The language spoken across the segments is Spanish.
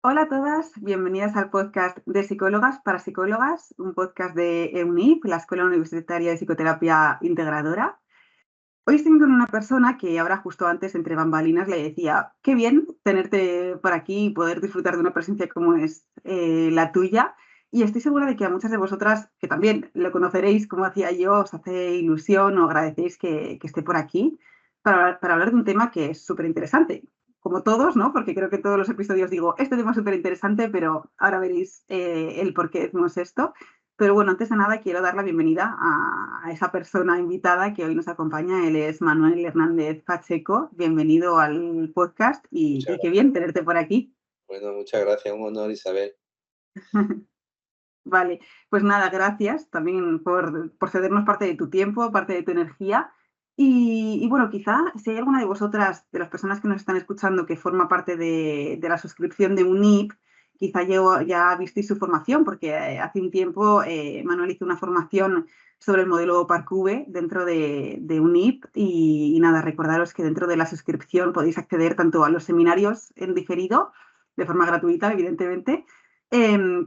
Hola a todas, bienvenidas al podcast de Psicólogas para Psicólogas, un podcast de EUNIP, la Escuela Universitaria de Psicoterapia Integradora. Hoy estoy con una persona que ahora justo antes, entre bambalinas, le decía, qué bien tenerte por aquí y poder disfrutar de una presencia como es la tuya. Y estoy segura de que a muchas de vosotras, que también lo conoceréis como hacía yo, os hace ilusión o agradecéis que esté por aquí para hablar de un tema que es súper interesante. Como todos, ¿no? Porque creo que en todos los episodios digo, este tema es súper interesante, pero ahora veréis el por qué decimos esto. Pero bueno, antes de nada quiero dar la bienvenida a esa persona invitada que hoy nos acompaña. Él es Manuel Hernández Pacheco. Bienvenido al podcast Muchas y qué gracias. bien tenerte por aquí. Bueno, muchas gracias. Un honor, Isabel. Vale, pues nada, gracias también por cedernos parte de tu tiempo, parte de tu energía. Y bueno, quizá si hay alguna de vosotras, de las personas que nos están escuchando, que forma parte de la suscripción de UNIP, quizá ya visteis su formación, porque hace un tiempo Manuel hizo una formación sobre el modelo Parcube dentro de UNIP y nada, recordaros que dentro de la suscripción podéis acceder tanto a los seminarios en diferido, de forma gratuita, evidentemente,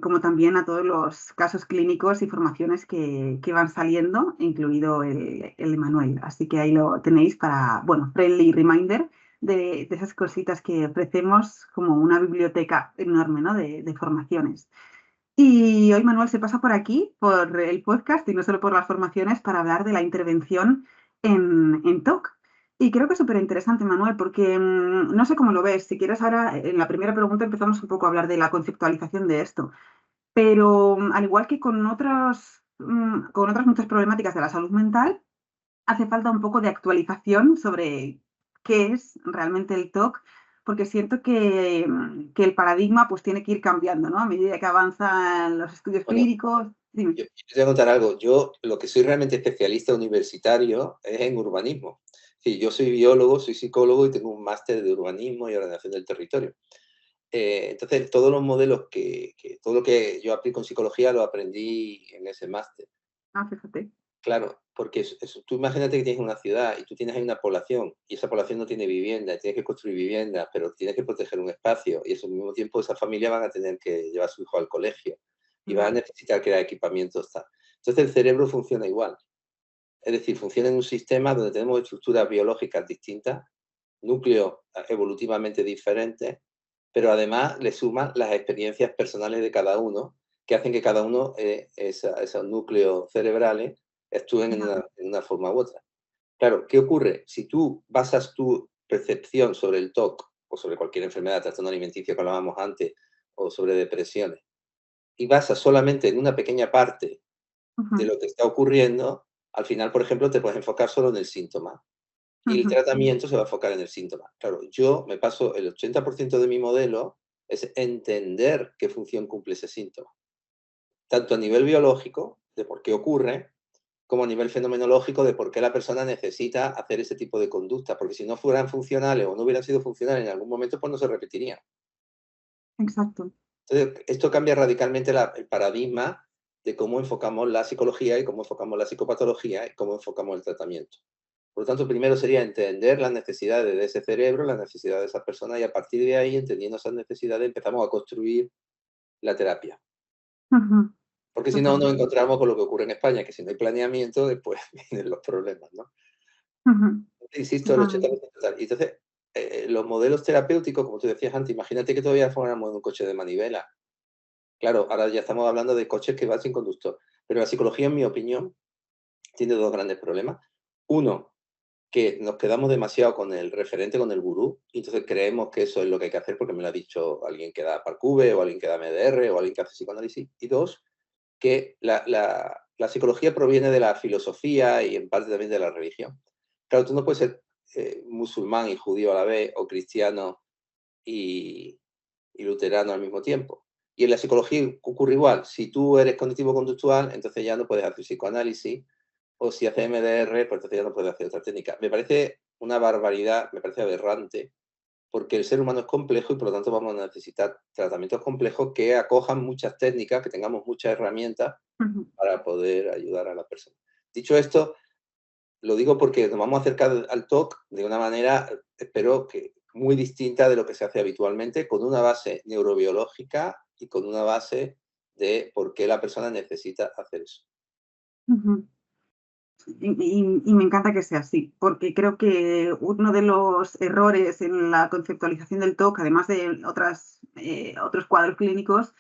como también a todos los casos clínicos y formaciones que van saliendo, incluido el de Manuel. Así que ahí lo tenéis para, bueno, friendly reminder de esas cositas que ofrecemos como una biblioteca enorme, ¿no? de formaciones. Y hoy Manuel se pasa por aquí, por el podcast y no solo por las formaciones, para hablar de la intervención en TOC. Y creo que es súper interesante, Manuel, porque no sé cómo lo ves. Si quieres, ahora en la primera pregunta empezamos un poco a hablar de la conceptualización de esto. Pero al igual que con otras muchas problemáticas de la salud mental, hace falta un poco de actualización sobre qué es realmente el TOC, porque siento que el paradigma pues tiene que ir cambiando, ¿no? A medida que avanzan los estudios Bueno, clínicos. Dime. yo te voy a contar algo. Yo lo que soy realmente especialista universitario es en urbanismo. Sí, yo soy biólogo, soy psicólogo y tengo un máster de urbanismo y ordenación del territorio. Entonces, todos los modelos todo lo que yo aplico en psicología lo aprendí en ese máster. Ah, fíjate. Claro, porque tú imagínate que tienes una ciudad y tú tienes ahí una población y esa población no tiene vivienda, y tienes que construir viviendas, pero tienes que proteger un espacio y al mismo tiempo esa familia van a tener que llevar a su hijo al colegio y van a Vale. necesitar crear equipamientos. Tal. Entonces el cerebro funciona igual, es decir, funciona en un sistema donde tenemos estructuras biológicas distintas, núcleos evolutivamente diferentes, pero además le suman las experiencias personales de cada uno, que hacen que cada uno, esos núcleos cerebrales, actúen Vale. en una forma u otra. Claro, ¿qué ocurre? Si tú basas tu percepción sobre el TOC o sobre cualquier enfermedad, trastorno alimenticio que hablábamos antes, o sobre depresiones, y basas solamente en una pequeña parte de Ujú, lo que está ocurriendo, al final, por ejemplo, te puedes enfocar solo en el síntoma y el ujú. tratamiento se va a enfocar en el síntoma. Claro, yo me paso el 80% de mi modelo es entender qué función cumple ese síntoma, tanto a nivel biológico, de por qué ocurre, como a nivel fenomenológico de por qué la persona necesita hacer ese tipo de conductas, porque si no fueran funcionales o no hubieran sido funcionales en algún momento, pues no se repetirían. Exacto. Entonces, esto cambia radicalmente el paradigma de cómo enfocamos la psicología y cómo enfocamos la psicopatología y cómo enfocamos el tratamiento. Por lo tanto, primero sería entender las necesidades de ese cerebro, las necesidades de esa persona y a partir de ahí, entendiendo esas necesidades, empezamos a construir la terapia. Ujú. Porque si no, nos Totalmente. encontramos con lo que ocurre en España, que si no hay planeamiento, después vienen los problemas, ¿no? Ujú. Insisto, el Totalmente. 80% total. Y entonces, los modelos terapéuticos, como tú decías antes, imagínate que todavía fuéramos en un coche de manivela. Claro, ahora ya estamos hablando de coches que van sin conductor. Pero la psicología, en mi opinión, tiene dos grandes problemas. Uno, que nos quedamos demasiado con el referente, con el gurú, y entonces creemos que eso es lo que hay que hacer porque me lo ha dicho alguien que da Parcube, o alguien que da MDR, o alguien que hace psicoanálisis. Y dos, que la psicología proviene de la filosofía y en parte también de la religión. Claro, tú no puedes ser musulmán y judío a la vez, o cristiano y, y luterano al mismo tiempo. Y en la psicología ocurre igual. Si tú eres cognitivo-conductual, entonces ya no puedes hacer psicoanálisis, o si haces MDR, pues entonces ya no puedes hacer otra técnica. Me parece una barbaridad, me parece aberrante, porque el ser humano es complejo y por lo tanto vamos a necesitar tratamientos complejos que acojan muchas técnicas, que tengamos muchas herramientas Ujú. para poder ayudar a la persona. Dicho esto, lo digo porque nos vamos a acercar al TOC de una manera, espero que muy distinta de lo que se hace habitualmente, con una base neurobiológica y con una base de por qué la persona necesita hacer eso. Ujú. Y me encanta que sea así, porque creo que uno de los errores en la conceptualización del TOC, además de otros cuadros clínicos,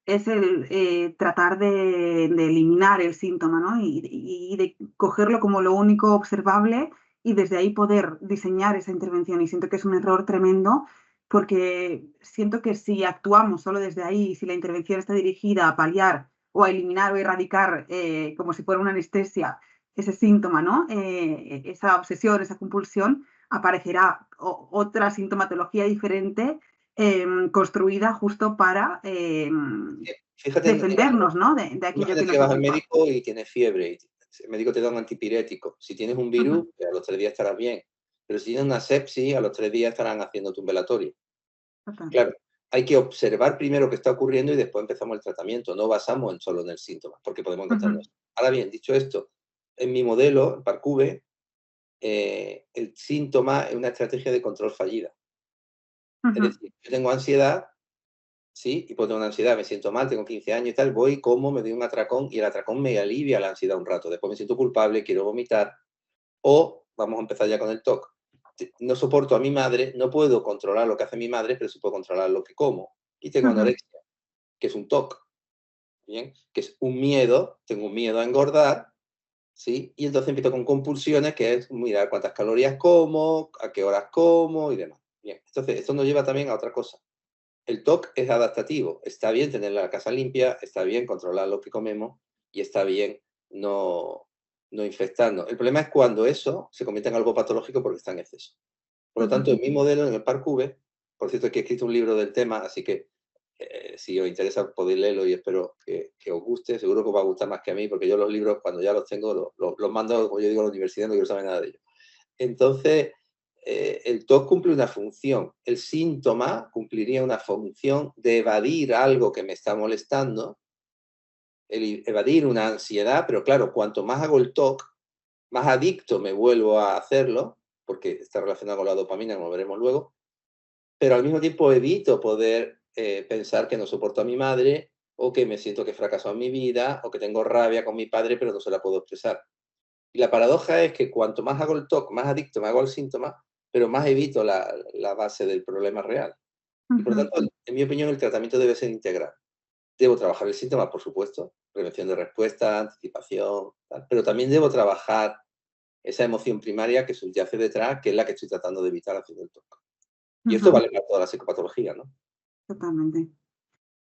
es el tratar de eliminar el síntoma, ¿no? Y de cogerlo como lo único observable y desde ahí poder diseñar esa intervención. Y siento que es un error tremendo porque siento que si actuamos solo desde ahí, si la intervención está dirigida a paliar o a eliminar o erradicar como si fuera una anestesia, ese síntoma, ¿no? Esa obsesión, esa compulsión, aparecerá otra sintomatología diferente construida justo para Fíjate, defendernos, ¿no? De aquello que imagínate que nos vas al ocupa. médico y tienes fiebre y el médico te da un antipirético. Si tienes un virus, Ujú, pues a los 3 días estarás bien. Pero si tienes una sepsis, a los 3 días estarán haciéndote un velatorio. total. Claro, hay que observar primero qué está ocurriendo y después empezamos el tratamiento. No basamos solo en el síntoma, porque podemos Ujú, encontrarnos. Ahora bien, dicho esto, en mi modelo, en Parcube, el síntoma es una estrategia de control fallida. Es ujú, decir, yo tengo ansiedad, sí, y puedo tener una ansiedad, me siento mal, tengo 15 años y tal, voy, como, me doy un atracón y el atracón me alivia la ansiedad un rato. Después me siento culpable, quiero vomitar. O, vamos a empezar ya con el TOC. No soporto a mi madre, no puedo controlar lo que hace mi madre, pero sí puedo controlar lo que como. Y tengo ujú, anorexia, que es un TOC, ¿bien? Que es un miedo, tengo un miedo a engordar, ¿sí? Y entonces empiezo con compulsiones, que es mirar cuántas calorías como, a qué horas como y demás. Bien, entonces esto nos lleva también a otra cosa. El TOC es adaptativo. Está bien tener la casa limpia, está bien controlar lo que comemos y está bien no, no infectarnos. El problema es cuando eso se convierte en algo patológico porque está en exceso. Por lo tanto, ujú. en mi modelo, en el Parcube, por cierto, que he escrito un libro del tema, así que si os interesa podéis leerlo y espero que os guste. Seguro que os va a gustar más que a mí, porque yo los libros, cuando ya los tengo, los mando, como yo digo, a la universidad, no quiero saber nada de ellos. Entonces, el TOC cumple una función. El síntoma cumpliría una función de evadir algo que me está molestando, evadir una ansiedad, pero claro, cuanto más hago el TOC, más adicto me vuelvo a hacerlo, porque está relacionado con la dopamina, como veremos luego, pero al mismo tiempo evito poder pensar que no soporto a mi madre, o que me siento que he fracasado en mi vida, o que tengo rabia con mi padre, pero no se la puedo expresar. Y la paradoja es que cuanto más hago el TOC, más adicto me hago al síntoma, pero más evito la base del problema real. Y por lo Ujú, tanto, en mi opinión, el tratamiento debe ser integral. Debo trabajar el síntoma, por supuesto, prevención de respuesta, anticipación, tal, pero también debo trabajar esa emoción primaria que subyace detrás, que es la que estoy tratando de evitar haciendo el TOC. Y esto ujú, vale para toda la psicopatología, ¿no? totalmente.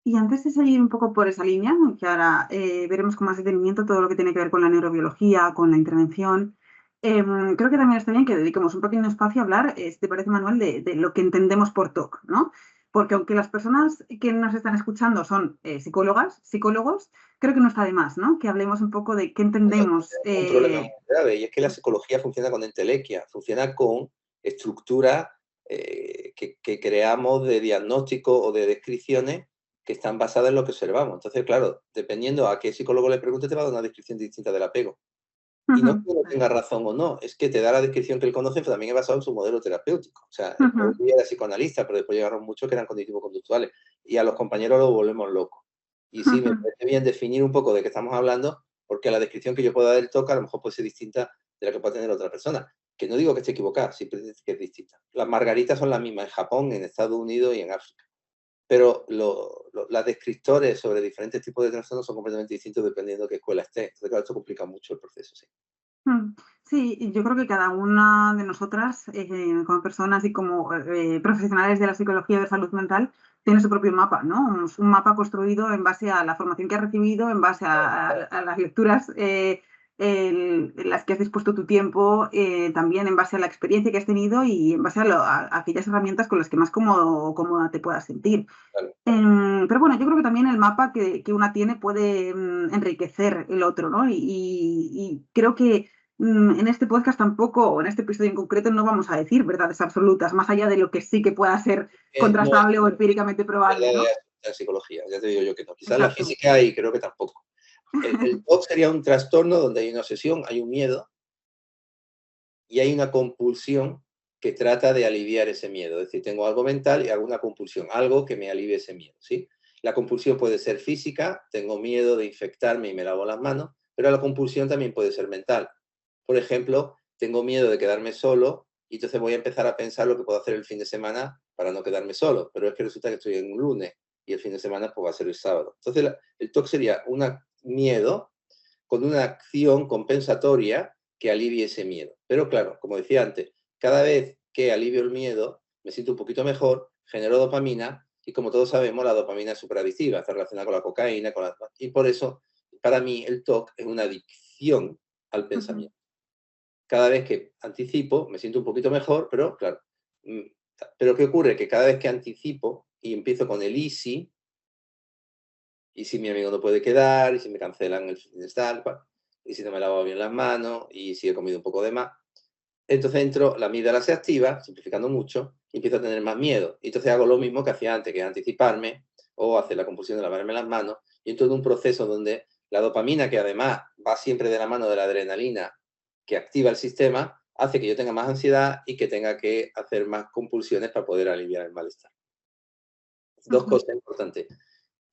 Y antes de seguir un poco por esa línea, que ahora veremos con más detenimiento todo lo que tiene que ver con la neurobiología, con la intervención, creo que también está bien que dediquemos un pequeño espacio a hablar, si te parece, Manuel, de lo que entendemos por TOC, ¿no? Porque aunque las personas que nos están escuchando son psicólogas, psicólogos, creo que no está de más, ¿no? Que hablemos un poco de qué entendemos. Un problema muy grave, y es que la psicología funciona con entelequia, funciona con estructuras que creamos de diagnóstico o de descripciones que están basadas en lo que observamos. Entonces, claro, dependiendo a qué psicólogo le pregunte, te va a dar una descripción distinta del apego. Y no es Ujú, que uno tenga razón o no, es que te da la descripción que él conoce, pero también es basado en su modelo terapéutico. O sea, ujú, Bowlby era psicoanalista, pero después llegaron muchos que eran cognitivo-conductuales. Y a los compañeros los volvemos locos. Y sí, me ujú. parece bien definir un poco de qué estamos hablando, porque la descripción que yo pueda dar del TOC a lo mejor puede ser distinta de la que pueda tener otra persona. Que no digo que esté equivocada, simplemente que es distinta. Las margaritas son las mismas en Japón, en Estados Unidos y en África. Pero las descriptores sobre diferentes tipos de trastornos son completamente distintos dependiendo de qué escuela esté. Entonces, claro, esto complica mucho el proceso, sí. Sí, y yo creo que cada una de nosotras, como personas y como profesionales de la psicología de salud mental, tiene su propio mapa, ¿no? Un mapa construido en base a la formación que has recibido, en base a las lecturas en las que has dispuesto tu tiempo, también en base a la experiencia que has tenido y en base a aquellas herramientas con las que más cómoda te puedas sentir. Claro. Pero bueno, yo creo que también el mapa que una tiene puede enriquecer el otro, ¿no? Y creo que en este podcast tampoco, o en este episodio en concreto, no vamos a decir verdades absolutas, más allá de lo que sí que pueda ser No contrastable o es empíricamente probable, verdad ¿no? la psicología, ya te digo yo que no. Quizás la Exacto. física y creo que tampoco. El TOC sería un trastorno donde hay una obsesión, hay un miedo y hay una compulsión que trata de aliviar ese miedo. Es decir, tengo algo mental y hago una compulsión, algo que me alivie ese miedo, ¿sí? La compulsión puede ser física, tengo miedo de infectarme y me lavo las manos, pero la compulsión también puede ser mental. Por ejemplo, tengo miedo de quedarme solo y entonces voy a empezar a pensar lo que puedo hacer el fin de semana para no quedarme solo, pero es que resulta que estoy en un lunes y el fin de semana pues va a ser el sábado. Entonces el TOC sería un miedo con una acción compensatoria que alivie ese miedo. Pero claro, como decía antes, cada vez que alivio el miedo, me siento un poquito mejor, genero dopamina y como todos sabemos, la dopamina es superadictiva, está relacionada con la cocaína, y por eso, para mí, el TOC es una adicción al pensamiento. Cada vez que anticipo, me siento un poquito mejor, pero claro, pero ¿qué ocurre? Que cada vez que anticipo y empiezo con el easy, y si mi amigo no puede quedar, y si me cancelan el fin de tal, y si no me lavo bien las manos, y si he comido un poco de más, entonces entro, la amígdala se activa, simplificando mucho, y empiezo a tener más miedo. Y entonces hago lo mismo que hacía antes, que es anticiparme, o hacer la compulsión de lavarme las manos, y en todo un proceso donde la dopamina, que además va siempre de la mano de la adrenalina, que activa el sistema, hace que yo tenga más ansiedad y que tenga que hacer más compulsiones para poder aliviar el malestar. Dos cosas importantes.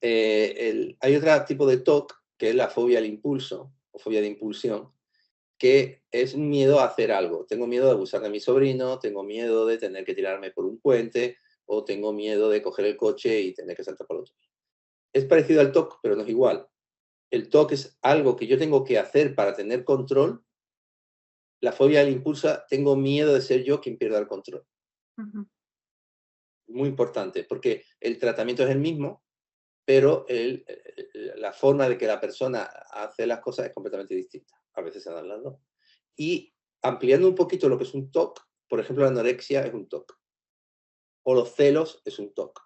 Hay otro tipo de TOC, que es la fobia al impulso, o fobia de impulsión, que es un miedo a hacer algo. Tengo miedo de abusar de mi sobrino, tengo miedo de tener que tirarme por un puente, o tengo miedo de coger el coche y tener que saltar por otro. Es parecido al TOC, pero no es igual. El TOC es algo que yo tengo que hacer para tener control. La fobia al impulso, tengo miedo de ser yo quien pierda el control. Muy importante, porque el tratamiento es el mismo, pero la forma de que la persona hace las cosas es completamente distinta. A veces se dan las dos. Y ampliando un poquito lo que es un TOC, por ejemplo, la anorexia es un TOC. O los celos es un TOC. O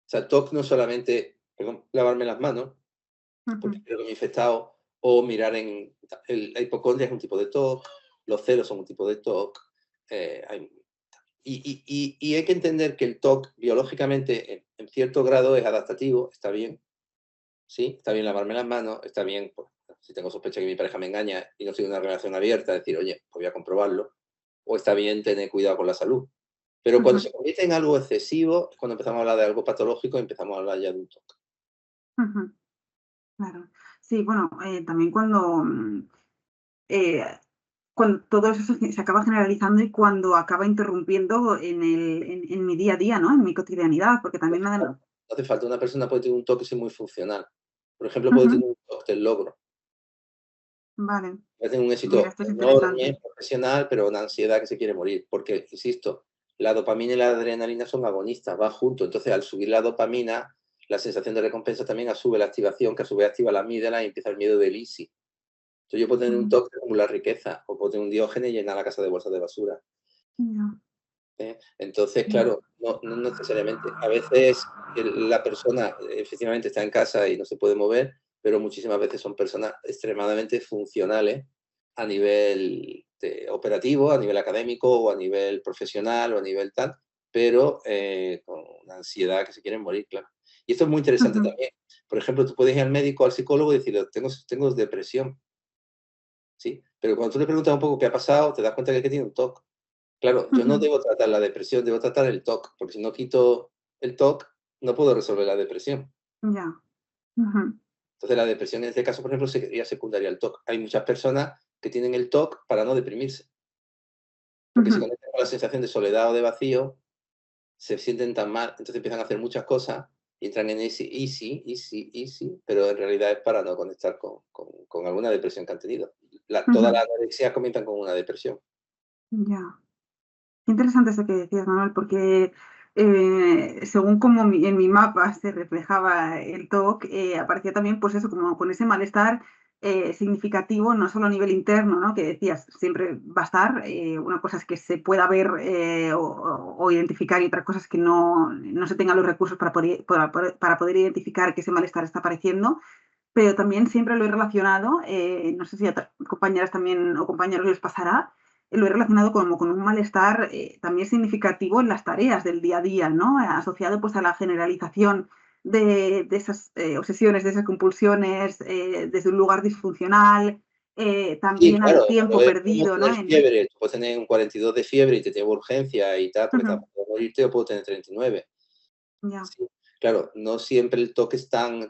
sea, TOC no es solamente, perdón, lavarme las manos, porque creo que me he infectado, o mirar en... La hipocondria es un tipo de TOC, los celos son un tipo de TOC. Y hay que entender que el TOC biológicamente, en cierto grado, es adaptativo, está bien. Sí, está bien lavarme las manos, está bien, pues, si tengo sospecha que mi pareja me engaña y no estoy en una relación abierta, decir, oye, pues voy a comprobarlo. O está bien tener cuidado con la salud. Pero cuando se convierte en algo excesivo, es cuando empezamos a hablar de algo patológico y empezamos a hablar ya de un TOC. Claro. Sí, bueno, también eh, cuando todo eso se acaba generalizando y cuando acaba interrumpiendo en mi día a día, ¿no? En mi cotidianidad, porque también No hace falta. Una persona puede tener un TOC y ser muy funcional. Por ejemplo, puede Ujú, tener un TOC del logro. vale. Puede tener un Mira, éxito esto es enorme, interesante. profesional, pero una ansiedad que se quiere morir. Porque, insisto, la dopamina y la adrenalina son agonistas, van juntos. Entonces, al subir la dopamina, la sensación de recompensa también sube la activación, que a su vez activa la amígdala y empieza el miedo del easy. Entonces, yo puedo tener un TOC que acumula riqueza, o puedo tener un Diógenes y llenar la casa de bolsas de basura. Ya, Entonces, ya. claro, no necesariamente. A veces la persona efectivamente está en casa y no se puede mover, pero muchísimas veces son personas extremadamente funcionales a nivel operativo, a nivel académico o a nivel profesional o a nivel tal, pero con una ansiedad que se quieren morir, claro. Y esto es muy interesante Ujú, también. Por ejemplo, tú puedes ir al médico, al psicólogo y decirle, tengo depresión, ¿sí? Pero cuando tú le preguntas un poco qué ha pasado, te das cuenta que tiene un TOC. Claro, yo no ujú, debo tratar la depresión, debo tratar el TOC, porque si no quito el TOC, no puedo resolver la depresión. ya. Ujú, Entonces, la depresión en este caso, por ejemplo, sería secundaria al TOC. Hay muchas personas que tienen el TOC para no deprimirse, porque se ujú. conectan con la sensación de soledad o de vacío, se sienten tan mal, entonces empiezan a hacer muchas cosas y entran en ese easy, pero en realidad es para no conectar con alguna depresión que han tenido. Todas Ujú, las anorexia comienzan con una depresión. ya. Qué interesante eso que decías, Manuel, porque según como en mi mapa se reflejaba el TOC, aparecía también, pues eso, como con ese malestar significativo, no solo a nivel interno, ¿no? Que decías, siempre va a estar. Una cosa es que se pueda ver o identificar y otra cosa es que no se tengan los recursos para poder identificar que ese malestar está apareciendo. Pero también siempre lo he relacionado, no sé si a compañeras también o compañeros les pasará, lo he relacionado como con un malestar también significativo en las tareas del día a día, ¿no? Asociado pues a la generalización de esas obsesiones, de esas compulsiones desde un lugar disfuncional, Sí, también claro, al tiempo pero es como perdido, ¿no? tener fiebre. Tú puedes tener un 42 de fiebre y te lleva a urgencia y tal, porque estás a Ujú, punto de morirte, o puedo tener 39. ya, Sí, claro, no siempre el toque es tan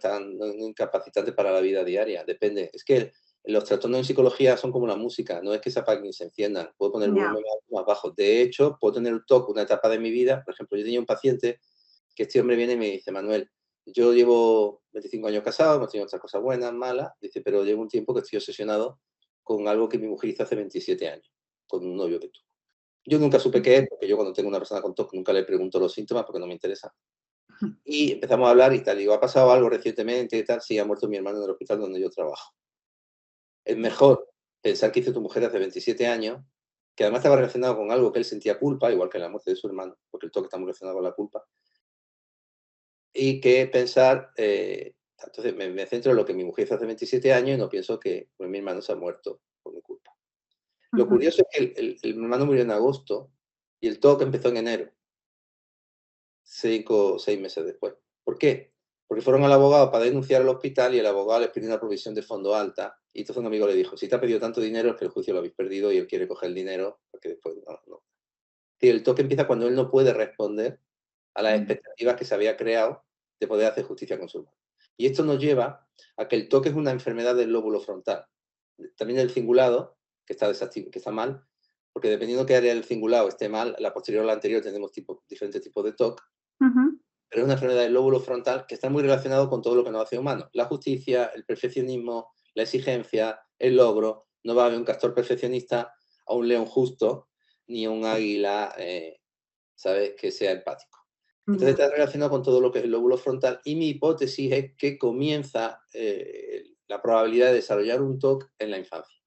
incapacitante para la vida diaria, depende. Es que los trastornos en psicología son como la música, no es que se apaguen y se enciendan, puedo poner el ya. volumen más bajo. De hecho, puedo tener un toque, una etapa de mi vida, por ejemplo, yo tenía un paciente que este hombre viene y me dice: Manuel, yo llevo 25 años casado, hemos tenido otras cosas buenas, malas, dice, pero llevo un tiempo que estoy obsesionado con algo que mi mujer hizo hace 27 años, con un novio que tuvo. Yo nunca supe qué es, porque yo cuando tengo una persona con TOC nunca le pregunto los síntomas porque no me interesa. Y empezamos a hablar y tal. Digo, ¿ha pasado algo recientemente y tal? Sí, ha muerto mi hermano en el hospital donde yo trabajo. Es mejor pensar que hizo tu mujer hace 27 años, que además estaba relacionado con algo que él sentía culpa, igual que la muerte de su hermano, porque el toque está muy relacionado con la culpa, y que pensar, entonces me centro en lo que mi mujer hizo hace 27 años y no pienso que pues, mi hermano se ha muerto por mi culpa. Lo Ujú, curioso es que mi hermano murió en agosto y el toque empezó en enero. 5 o 6 meses después. ¿Por qué? Porque fueron al abogado para denunciar al hospital y el abogado les pidió una provisión de fondo alta. Y entonces un amigo le dijo: si te ha pedido tanto dinero es que el juicio lo habéis perdido y él quiere coger el dinero porque después no. Y el toque empieza cuando él no puede responder a las mm, expectativas que se había creado de poder hacer justicia con su hermano. Y esto nos lleva a que el toque es una enfermedad del lóbulo frontal. También el cingulado, que que está mal, porque dependiendo qué área del cingulado esté mal, la posterior o la anterior tenemos diferentes tipos de TOC, ujú, pero es una enfermedad del lóbulo frontal que está muy relacionado con todo lo que nos hace humanos. La justicia, el perfeccionismo, la exigencia, el logro. No va a haber un castor perfeccionista a un león justo, ni a un águila, ¿sabes?, que sea empático. Entonces ya, está relacionado con todo lo que es el lóbulo frontal y mi hipótesis es que comienza la probabilidad de desarrollar un TOC en la infancia,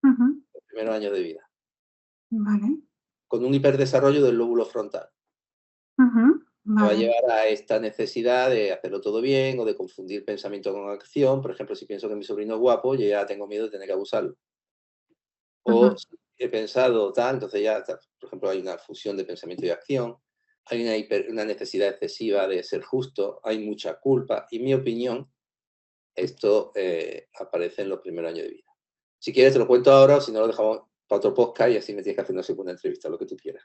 ujú, en los primeros años de vida, vale, con un hiperdesarrollo del lóbulo frontal. ujú, Te va a vale, llevar a esta necesidad de hacerlo todo bien o de confundir pensamiento con acción. Por ejemplo, si pienso que mi sobrino es guapo, yo ya tengo miedo de tener que abusarlo. O ujú, si he pensado tal, entonces ya, por ejemplo, hay una fusión de pensamiento y acción, hay una necesidad excesiva de ser justo, hay mucha culpa y, en mi opinión, esto aparece en los primeros años de vida. Si quieres te lo cuento ahora o si no lo dejamos para otro podcast y así me tienes que hacer una segunda entrevista, lo que tú quieras.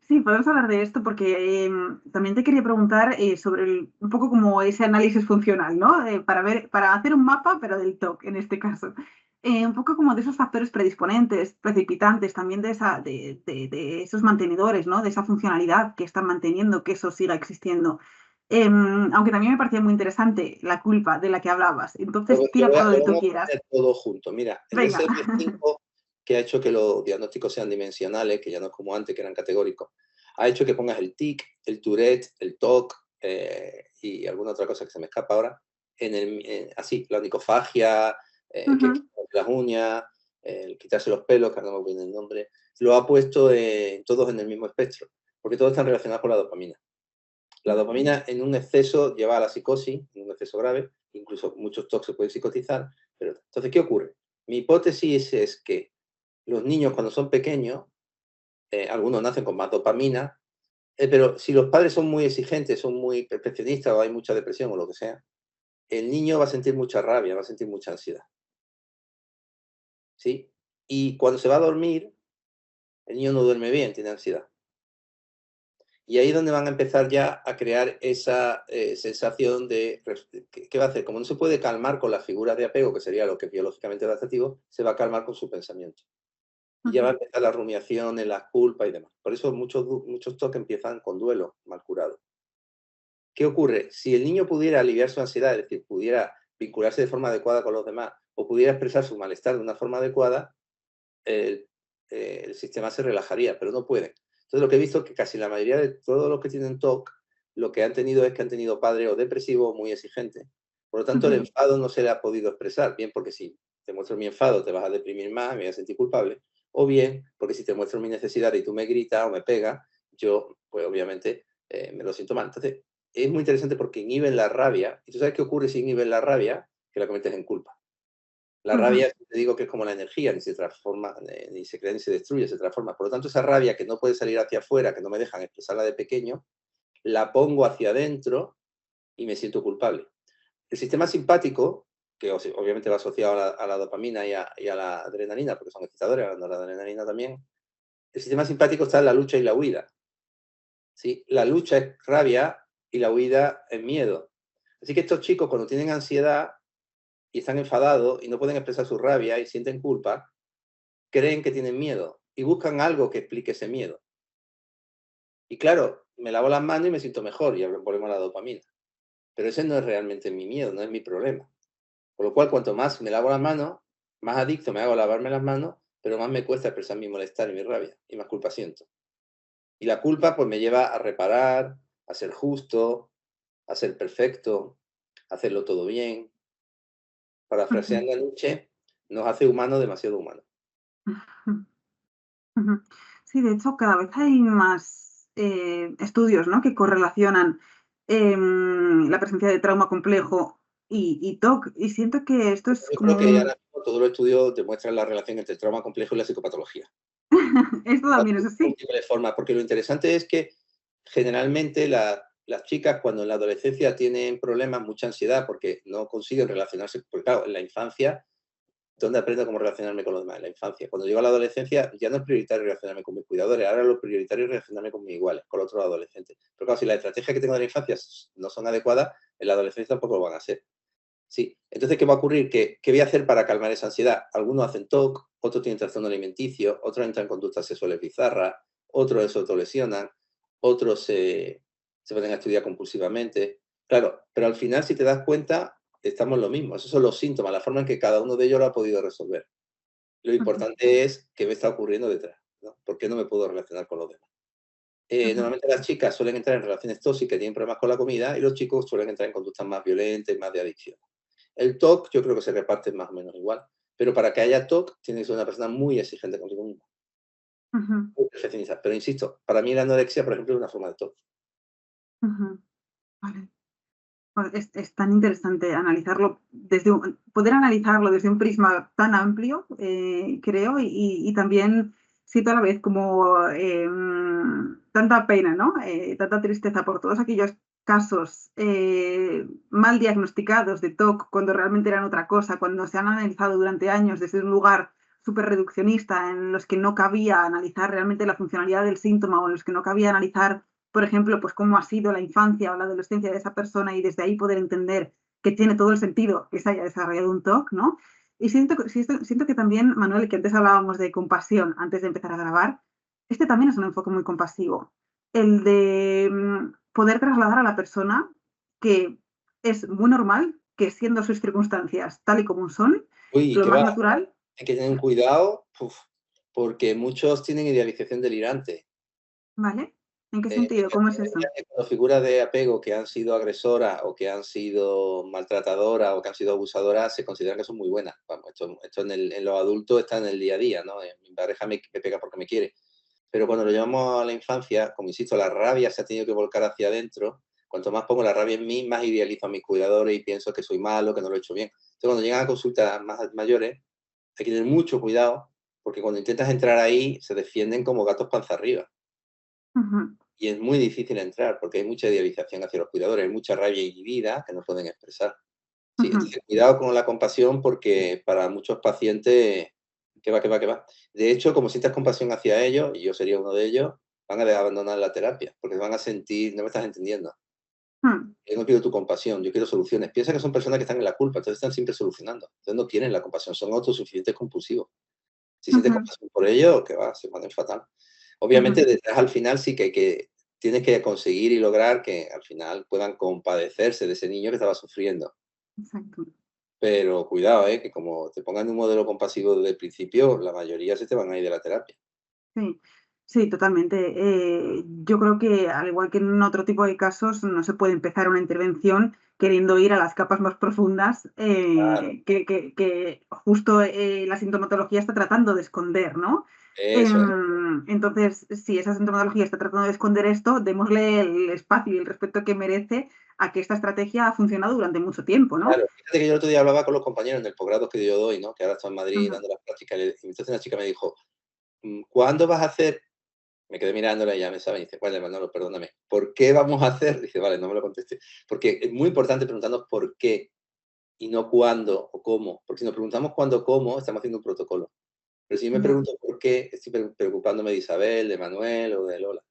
Sí, podemos hablar de esto porque también te quería preguntar sobre un poco como ese análisis funcional, ¿no? Para ver, para hacer un mapa, pero del TOC en este caso. Un poco como de esos factores predisponentes, precipitantes, también de, de esos mantenedores, ¿no? De esa funcionalidad que están manteniendo que eso siga existiendo. Aunque también me parecía muy interesante la culpa de la que hablabas. Entonces, tira por Lo donde tú vamos a quieras. poner todo junto. Mira, el Venga. DSM-5, que ha hecho que los diagnósticos sean dimensionales, que ya no es como antes, que eran categóricos, ha hecho que pongas el tic, el Tourette, el TOC y alguna otra cosa que se me escapa ahora, así, la onicofagia, que es Ujú, quitarse las uñas, el quitarse los pelos, que ahora no me viene el nombre, lo ha puesto todos en el mismo espectro, porque todos están relacionados con la dopamina. La vale. dopamina en un exceso lleva a la psicosis, en un exceso grave, incluso muchos TOC se pueden psicotizar. Pero, entonces, ¿qué ocurre? Mi hipótesis es que los niños cuando son pequeños, algunos nacen con más dopamina, pero si los padres son muy exigentes, son muy perfeccionistas o hay mucha depresión o lo que sea, el niño va a sentir mucha rabia, va a sentir mucha ansiedad. ¿Sí? Y cuando se va a dormir, el niño no duerme bien, tiene ansiedad. Y ahí es donde van a empezar ya a crear esa sensación de, ¿qué va a hacer? Como no se puede calmar con las figuras de apego, que sería lo que es biológicamente adaptativo, se va a calmar con su pensamiento. Y ya va a Ujú, empezar las rumiaciones, las culpas y demás. Por eso muchos TOC empiezan con duelo mal curado. ¿Qué ocurre? Si el niño pudiera aliviar su ansiedad, es decir, pudiera vincularse de forma adecuada con los demás o pudiera expresar su malestar de una forma adecuada, el, el sistema se relajaría, pero no puede. Entonces, lo que he visto es que casi la mayoría de todos los que tienen TOC, lo que han tenido es que han tenido padre o depresivo o muy exigente. Por lo tanto, el ujú, enfado no se le ha podido expresar, bien porque si te muestro mi enfado te vas a deprimir más, me voy a sentir culpable, o bien porque si te muestro mi necesidad y tú me gritas o me pegas, yo, pues obviamente, me lo siento mal. Entonces, es muy interesante porque inhiben la rabia. ¿Y tú sabes qué ocurre si inhiben la rabia? Que la cometes en culpa. La ujú, rabia, te digo que es como la energía, ni se transforma, ni se crea ni se destruye, se transforma. Por lo tanto, esa rabia que no puede salir hacia afuera, que no me dejan expresarla de pequeño, la pongo hacia adentro y me siento culpable. El sistema simpático, que obviamente va asociado a la dopamina y a la adrenalina, porque son excitadores, hablando de la adrenalina también. El sistema simpático está en la lucha y la huida. ¿Sí? La lucha es rabia y la huida es miedo. Así que estos chicos, cuando tienen ansiedad y están enfadados y no pueden expresar su rabia y sienten culpa, creen que tienen miedo y buscan algo que explique ese miedo. Y claro, me lavo las manos y me siento mejor y volvemos a la dopamina. Pero ese no es realmente mi miedo, no es mi problema. Con lo cual, cuanto más me lavo las manos, más adicto me hago a lavarme las manos, pero más me cuesta expresar mi malestar y mi rabia, y más culpa siento. Y la culpa pues me lleva a reparar, a ser justo, a ser perfecto, a hacerlo todo bien. Ujú. Parafraseando a Nietzsche, nos hace humanos demasiado humanos. Ujú. Sí, de hecho, cada vez hay más estudios, ¿no? Que correlacionan la presencia de trauma complejo y TOC. Y siento que esto es Yo como creo que un... ahora mismo todos los estudios demuestran la relación entre el trauma complejo y la psicopatología. Esto también es así. Múltiples formas, porque lo interesante es que generalmente las chicas cuando en la adolescencia tienen problemas, mucha ansiedad, porque no consiguen relacionarse, porque claro, en la infancia, ¿dónde aprendo cómo relacionarme con los demás? En la infancia. Cuando llego a la adolescencia, ya no es prioritario relacionarme con mis cuidadores, ahora lo prioritario es relacionarme con mis iguales, con los otros adolescentes. Pero claro, si las estrategias que tengo de la infancia no son adecuadas, en la adolescencia tampoco lo van a ser. Sí. Entonces, ¿qué va a ocurrir? ¿Qué voy a hacer para calmar esa ansiedad? Algunos hacen TOC, otros tienen trastorno alimenticio, otros entran en conductas sexuales bizarras, otros se autolesionan, otros se ponen a estudiar compulsivamente. Claro, pero al final, si te das cuenta, estamos lo mismo. Esos son los síntomas, la forma en que cada uno de ellos lo ha podido resolver. Lo Ujú, importante es qué me está ocurriendo detrás, ¿no? ¿Por qué no me puedo relacionar con los demás? ujú, Normalmente las chicas suelen entrar en relaciones tóxicas, tienen problemas con la comida, y los chicos suelen entrar en conductas más violentas y más de adicción. El TOC yo creo que se reparte más o menos igual, pero para que haya TOC tiene que ser una persona muy exigente consigo misma, ujú, muy perfeccionista. Pero insisto, para mí la anorexia, por ejemplo, es una forma de TOC. ujú. Vale. Es tan interesante analizarlo poder analizarlo desde un prisma tan amplio, creo, y también siento a la vez como, tanta pena, ¿no? Tanta tristeza por todos aquellos casos, mal diagnosticados de TOC, cuando realmente eran otra cosa, cuando se han analizado durante años desde un lugar súper reduccionista, en los que no cabía analizar realmente la funcionalidad del síntoma, o en los que no cabía analizar, por ejemplo, pues cómo ha sido la infancia o la adolescencia de esa persona, y desde ahí poder entender que tiene todo el sentido que se haya desarrollado un TOC, ¿no? Y siento que también, Manuel, que antes hablábamos de compasión, antes de empezar a grabar, este también es un enfoque muy compasivo. El de poder trasladar a la persona que es muy normal, que siendo sus circunstancias tal y como son, Uy, lo que más va, natural, hay que tener cuidado, porque muchos tienen idealización delirante. ¿vale? ¿En qué sentido? ¿Cómo es eso? Cuando figuras de apego que han sido agresoras o que han sido maltratadoras o que han sido abusadoras se consideran que son muy buenas. Vamos, esto en los adultos está en el día a día, ¿no? Mi pareja me pega porque me quiere. Pero cuando lo llevamos a la infancia, como insisto, la rabia se ha tenido que volcar hacia adentro. Cuanto más pongo la rabia en mí, más idealizo a mis cuidadores y pienso que soy malo, que no lo he hecho bien. Entonces, cuando llegan a consultas más mayores, hay que tener mucho cuidado, porque cuando intentas entrar ahí, se defienden como gatos panza arriba. Ujú, Y es muy difícil entrar, porque hay mucha idealización hacia los cuidadores, hay mucha rabia inhibida que no pueden expresar. Sí, ujú, entonces cuidado con la compasión, porque para muchos pacientes, que va, que va, que va. De hecho, como sientas compasión hacia ellos, y yo sería uno de ellos, van a abandonar la terapia, porque van a sentir, no me estás entendiendo. mm, Yo no quiero tu compasión, yo quiero soluciones. Piensa que son personas que están en la culpa, entonces están siempre solucionando. Entonces no quieren la compasión, son autosuficientes compulsivos. Si sientes ujú, compasión por ellos, que va, se ponen fatal. Obviamente, ujú, detrás al final sí que tienes que conseguir y lograr que al final puedan compadecerse de ese niño que estaba sufriendo. exacto. Pero cuidado, que como te pongan un modelo compasivo desde el principio, la mayoría se te van a ir de la terapia. Sí, sí, totalmente. Yo creo que, al igual que en otro tipo de casos, no se puede empezar una intervención queriendo ir a las capas más profundas, Claro, que justo la sintomatología está tratando de esconder, ¿no? eso es. Entonces, si esa sintomatología está tratando de esconder esto, démosle el espacio y el respeto que merece a que esta estrategia ha funcionado durante mucho tiempo, ¿no? Claro, fíjate que yo el otro día hablaba con los compañeros en el posgrado que yo doy, ¿no? Que ahora estoy en Madrid Ujú, dando las prácticas, y entonces una chica me dijo: ¿cuándo vas a hacer? Me quedé mirándola y ya me sabe, y dice: "Vale, Manolo, perdóname, ¿por qué vamos a hacer?". Dice: "Vale, no me lo contesté". Porque es muy importante preguntarnos por qué. y no cuándo o cómo. Porque si nos preguntamos cuándo o cómo, estamos haciendo un protocolo. Pero si yo me Ya. pregunto por qué, estoy preocupándome de Isabel, de Manuel o de Lola.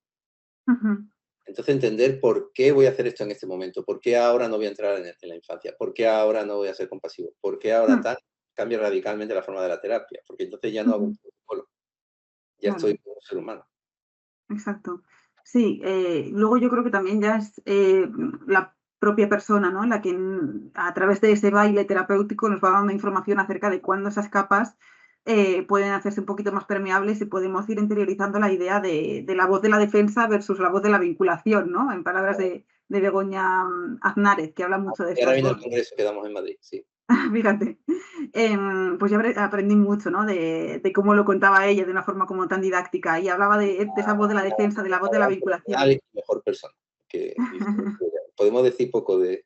Ujú, Entonces, entender por qué voy a hacer esto en este momento, por qué ahora no voy a entrar en la infancia, por qué ahora no voy a ser compasivo, por qué ahora mm, tal, cambia radicalmente la forma de la terapia, porque entonces ya no hago un ujú, protocolo, ya estoy claro. como ser humano. Exacto. Sí, luego yo creo que también ya es, la propia persona, ¿no? La que, a través de ese baile terapéutico nos va dando información acerca de cuándo esas capas, pueden hacerse un poquito más permeables y podemos ir interiorizando la idea de la voz de la defensa versus la voz de la vinculación, ¿no? En palabras de Begoña, Aznárez, que habla mucho de Y ahora estas viene el dos. congreso que damos en Madrid, sí. Fíjate, pues yo aprendí mucho, ¿no? De cómo lo contaba ella de una forma como tan didáctica y hablaba de esa voz de la defensa, de la voz La de la gran profesional vinculación. y mejor persona que hizo historia. Podemos decir poco de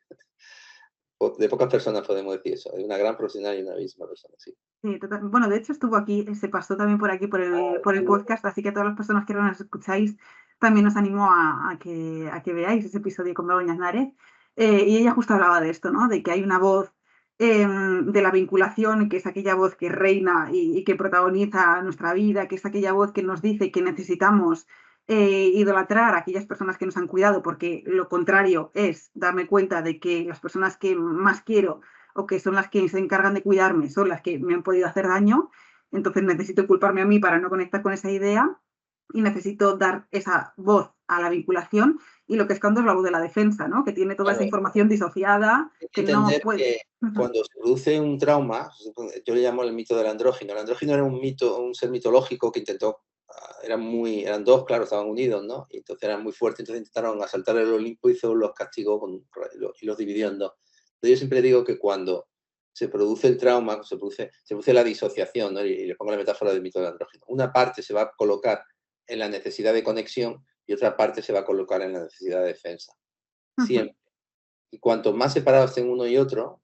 pocas personas podemos decir eso, de una gran profesional y una misma persona, sí. Sí, bueno, de hecho estuvo aquí, se pasó también por aquí por el podcast, así que a todas las personas que ahora nos escucháis, también os animo a que veáis ese episodio con Begoña Aznárez. Y ella justo hablaba de esto, ¿no? De que hay una voz, de la vinculación, que es aquella voz que reina y que protagoniza nuestra vida, que es aquella voz que nos dice que necesitamos, idolatrar a aquellas personas que nos han cuidado, porque lo contrario es darme cuenta de que las personas que más quiero o que son las que se encargan de cuidarme, son las que me han podido hacer daño, entonces necesito culparme a mí para no conectar con esa idea y necesito dar esa voz a la vinculación y lo que escondo es la voz de la defensa, ¿no? Que tiene toda esa Claro, información disociada, hay que que no entender puede. que Ujú, cuando se produce un trauma, yo le llamo el mito del andrógino. El andrógino era un mito, un ser mitológico que intentó, eran dos, claro, estaban unidos, ¿no? Y entonces eran muy fuertes, entonces intentaron asaltar el Olimpo y Zeus los castigó y los dividió en dos. Entonces yo siempre digo que cuando se produce el trauma, se produce la disociación, ¿no? Y le pongo la metáfora del mito del andrógino. Una parte se va a colocar en la necesidad de conexión y otra parte se va a colocar en la necesidad de defensa. ujú, Siempre. Y cuanto más separados estén uno y otro,